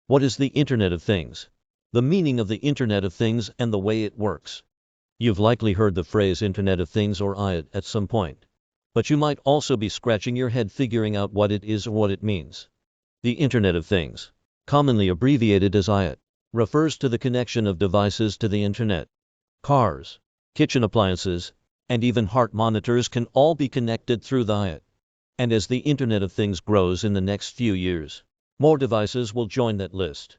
What is the Internet of Things? The meaning of the Internet of Things and the way it works. You've likely heard the phrase Internet of Things or IoT at some point. But you might also be scratching your head figuring out what it is or what it means. The Internet of Things, commonly abbreviated as IoT, refers to the connection of devices to the Internet. Cars, kitchen appliances, and even heart monitors can all be connected through the IoT. And as the Internet of Things grows in the next few years, more devices will join that list.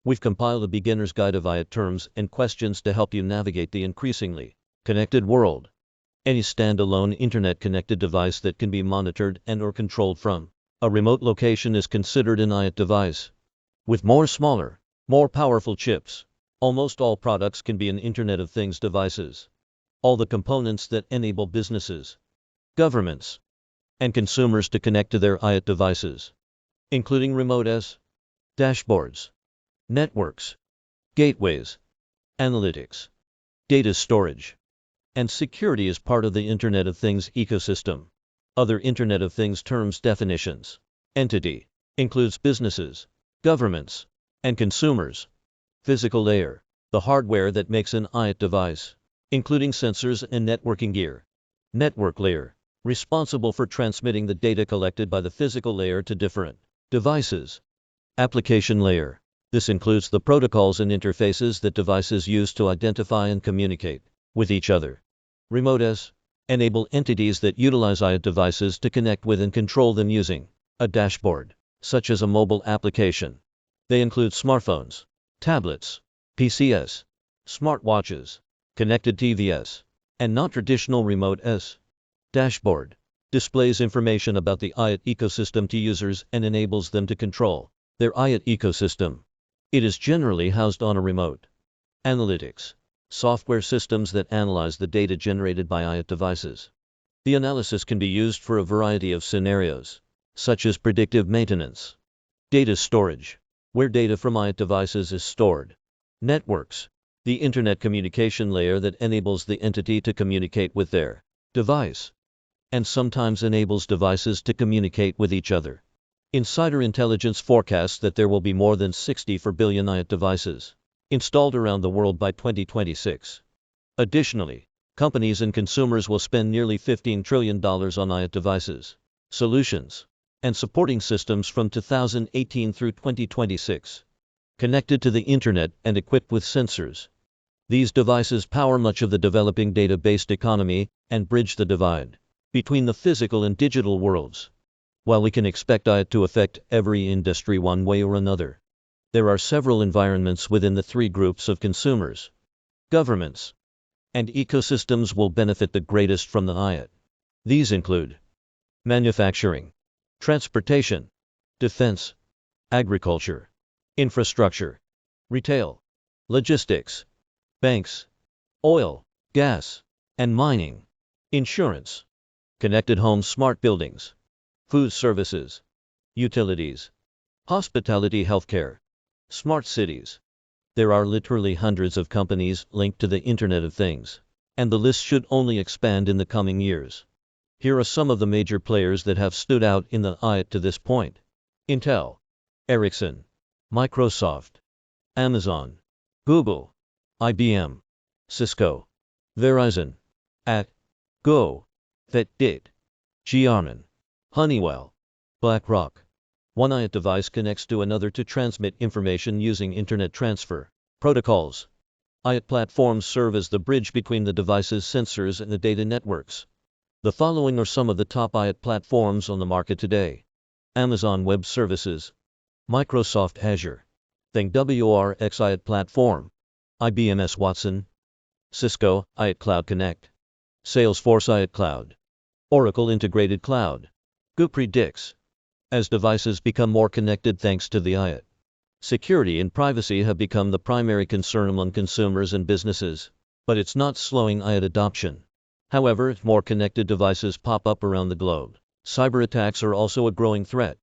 We've compiled a beginner's guide of IoT terms and questions to help you navigate the increasingly connected world. Any standalone internet-connected device that can be monitored and or controlled from a remote location is considered an IoT device. With more smaller, more powerful chips, almost all products can be an Internet of Things devices. All the components that enable businesses, governments, and consumers to connect to their IoT devices, including remote dashboards, networks, gateways, analytics, data storage, and security is part of the Internet of Things ecosystem. Other Internet of Things terms definitions. Entity includes businesses, governments, and consumers. Physical layer, the hardware that makes an IoT device, including sensors and networking gear. Network layer, responsible for transmitting the data collected by the physical layer to different devices. Application layer. This includes the protocols and interfaces that devices use to identify and communicate with each other. Remote enable entities that utilize IoT devices to connect with and control them using a dashboard, such as a mobile application. They include smartphones, tablets, PCs, smartwatches, connected TVs, and non-traditional remote dashboard. Displays information about the IoT ecosystem to users and enables them to control their IoT ecosystem. It is generally housed on a remote. Analytics, software systems that analyze the data generated by IoT devices. The analysis can be used for a variety of scenarios, such as predictive maintenance. Data storage, where data from IoT devices is stored. Networks, the internet communication layer that enables the entity to communicate with their device, and sometimes enables devices to communicate with each other. Insider Intelligence forecasts that there will be more than 64 billion IoT devices installed around the world by 2026. Additionally, companies and consumers will spend nearly $15 trillion on IoT devices, solutions, and supporting systems from 2018 through 2026. Connected to the internet and equipped with sensors. These devices power much of the developing data-based economy and bridge the divide between the physical and digital worlds. While we can expect IoT to affect every industry one way or another, there are several environments within the three groups of consumers, governments, and ecosystems will benefit the greatest from the IoT. These include manufacturing, transportation, defense, agriculture, infrastructure, retail, logistics, banks, oil, gas, and mining, insurance, connected homes, smart buildings, food services, utilities, hospitality, healthcare, smart cities. There are literally hundreds of companies linked to the Internet of Things, and the list should only expand in the coming years. Here are some of the major players that have stood out in the IoT to this point. Intel, Ericsson, Microsoft, Amazon, Google, IBM, Cisco, Verizon, Go, Fitbit, Garmin, Honeywell, BlackRock. One IoT device connects to another to transmit information using Internet transfer protocols. IoT platforms serve as the bridge between the device's sensors and the data networks. The following are some of the top IoT platforms on the market today. Amazon Web Services, Microsoft Azure, ThingWRX IoT Platform, IBM Watson, Cisco IoT Cloud Connect, Salesforce IoT Cloud, Oracle Integrated Cloud, Predix. As devices become more connected thanks to the IoT, security and privacy have become the primary concern among consumers and businesses, but it's not slowing IoT adoption. However, as more connected devices pop up around the globe, cyber attacks are also a growing threat.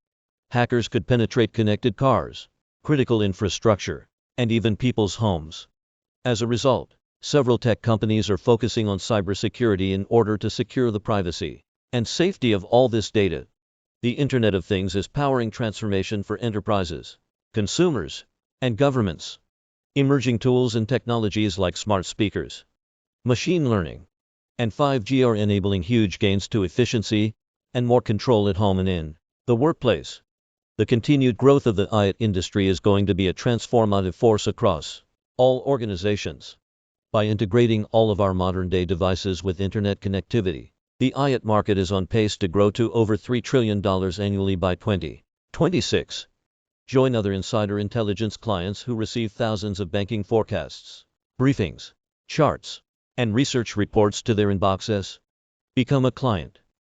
Hackers could penetrate connected cars, critical infrastructure, and even people's homes. As a result, several tech companies are focusing on cybersecurity in order to secure the privacy and safety of all this data. The Internet of Things is powering transformation for enterprises. consumers, and governments. Emerging tools and technologies like smart speakers, machine learning, and 5G are enabling huge gains to efficiency and more control at home and in the workplace. The continued growth of the IoT industry is going to be a transformative force across all organizations. By integrating all of our modern-day devices with internet connectivity, the IoT market is on pace to grow to over $3 trillion annually by 2026. Join other insider intelligence clients who receive thousands of banking forecasts, briefings, charts, and research reports to their inboxes. Become a client